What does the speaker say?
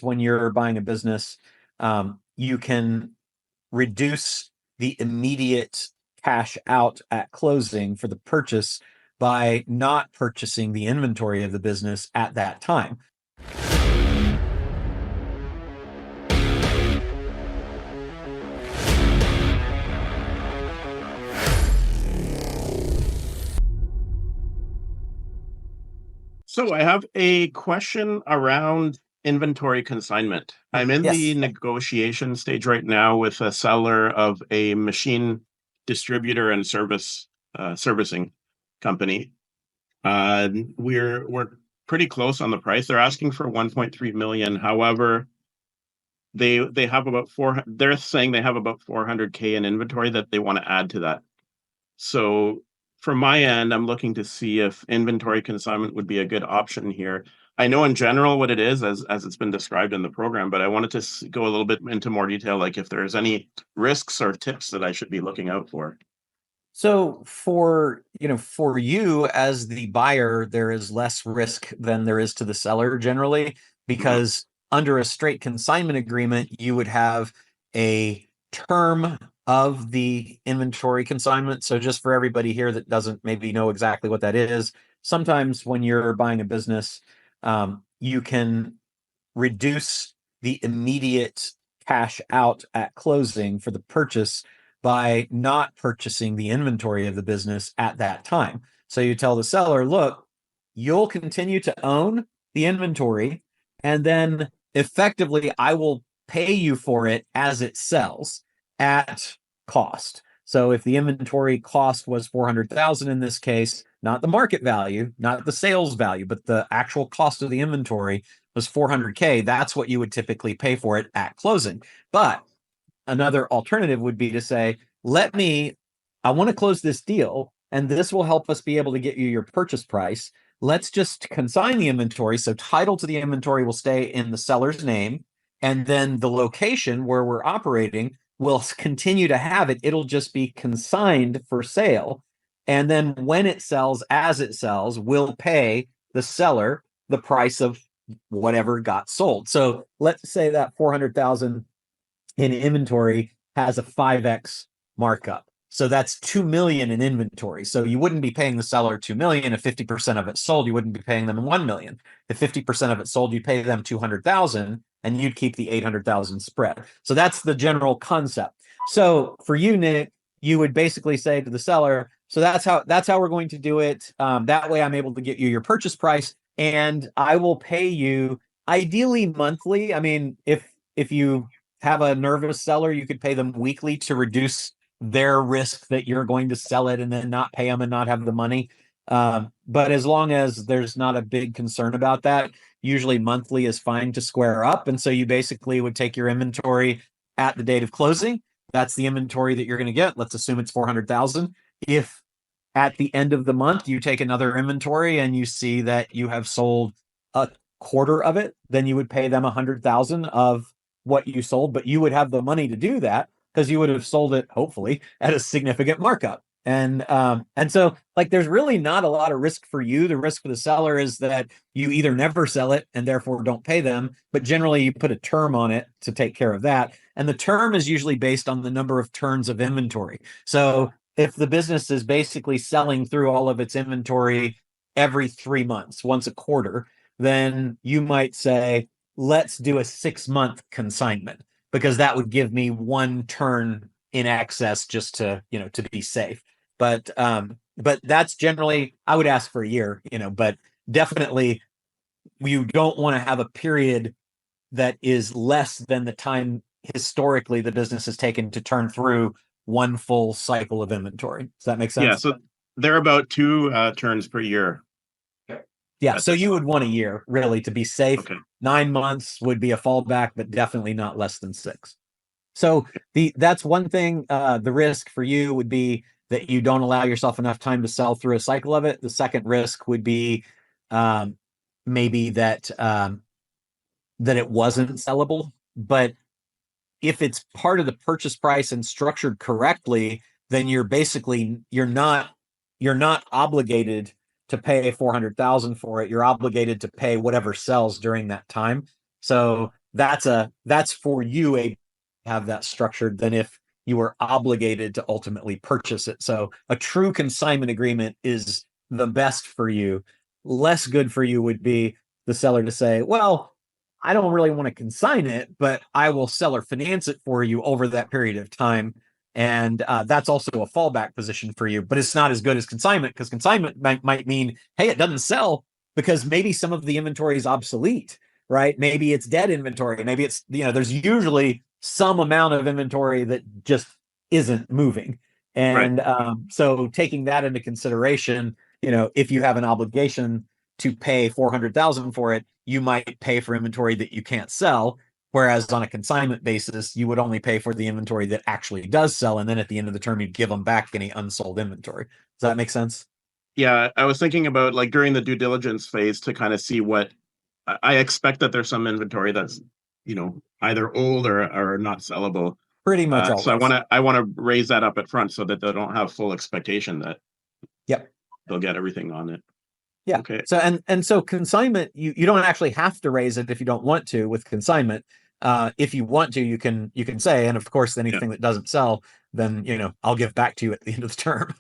when you're buying a business, you can reduce the immediate cash out at closing for the purchase by not purchasing the inventory of the business at that time. So I have a question around inventory consignment. I'm in the Yes. negotiation stage right now with a seller of a machine distributor and servicing company. We're pretty close on the price. They're asking for 1.3 million. However, they have about they're saying they have about 400K in inventory that they want to add to that. So from my end, I'm looking to see if inventory consignment would be a good option here. I know in general what it is as it's been described in the program, but I wanted to go a little bit into more detail, like if there's any risks or tips that I should be looking out for. So for you as the buyer, there is less risk than there is to the seller generally, because under a straight consignment agreement, you would have a term of the inventory consignment. So just for everybody here that doesn't maybe know exactly what that is, sometimes when you're buying a business, you can reduce the immediate cash out at closing for the purchase by not purchasing the inventory of the business at that time. So you tell the seller, look, you'll continue to own the inventory, and then effectively I will pay you for it as it sells at cost. So if the inventory cost was 400,000 in this case, not the market value, not the sales value, but the actual cost of the inventory was 400K, that's what you would typically pay for it at closing. But another alternative would be to say, I want to close this deal, and this will help us be able to get you your purchase price. Let's just consign the inventory. So title to the inventory will stay in the seller's name, and then the location where we're operating will continue to have it. It'll just be consigned for sale. And then when it sells, as it sells, we'll pay the seller the price of whatever got sold. So let's say that 400,000 in inventory has a 5x markup. So that's 2 million in inventory. So you wouldn't be paying the seller 2 million. If 50% of it sold, you wouldn't be paying them 1 million. If 50% of it sold, you pay them 200,000 and you'd keep the 800,000 spread. So that's the general concept. So for you, Nick, you would basically say to the seller, so that's how we're going to do it. That way I'm able to get you your purchase price, and I will pay you ideally monthly. I mean, if you have a nervous seller, you could pay them weekly to reduce their risk that you're going to sell it and then not pay them and not have the money. But as long as there's not a big concern about that, usually monthly is fine to square up. And so you basically would take your inventory at the date of closing. That's the inventory that you're going to get. Let's assume it's 400,000. If at the end of the month you take another inventory and you see that you have sold a quarter of it, then you would pay them 100,000 of what you sold, but you would have the money to do that because you would have sold it hopefully at a significant markup. And so like there's really not a lot of risk for you. The risk for the seller is that you either never sell it and therefore don't pay them, but generally you put a term on it to take care of that. And the term is usually based on the number of turns of inventory. So if the business is basically selling through all of its inventory every 3 months, once a quarter, then you might say, let's do a 6-month consignment, because that would give me 1 turn in excess just to be safe. But that's generally, I would ask for a year, but definitely you don't want to have a period that is less than the time historically the business has taken to turn through 1 full cycle of inventory. Does that make sense? Yeah, so they're about 2 turns per year. Yeah, so you would want a year really to be safe. Okay. 9 months would be a fallback, but definitely not less than 6. So that's one thing. The risk for you would be that you don't allow yourself enough time to sell through a cycle of it. The second risk would be maybe that it wasn't sellable. But if it's part of the purchase price and structured correctly, then you're not obligated to pay 400,000 for it. You're obligated to pay whatever sells during that time. So that's for you a have that structured than if you were obligated to ultimately purchase it. So a true consignment agreement is the best for you. Less good for you would be the seller to say, well, I don't really want to consign it, but I will seller finance it for you over that period of time. And that's also a fallback position for you, but it's not as good as consignment because consignment might mean, hey, it doesn't sell because maybe some of the inventory is obsolete, right? Maybe it's dead inventory. Maybe it's, there's usually some amount of inventory that just isn't moving. Right. And so taking that into consideration, if you have an obligation to pay 400,000 for it, you might pay for inventory that you can't sell. Whereas on a consignment basis, you would only pay for the inventory that actually does sell. And then at the end of the term, you'd give them back any unsold inventory. Does that make sense? Yeah, I was thinking about like during the due diligence phase to kind of see what I expect that there's some inventory that's, either old or not sellable. Pretty much So I want always. to I want to raise that up at front so that they don't have full expectation that Yep. they'll get everything on it. Yeah. Okay. So and so consignment, you don't actually have to raise it if you don't want to with consignment. If you want to, you can say, and of course, Yeah. anything that doesn't sell, then I'll give back to you at the end of the term.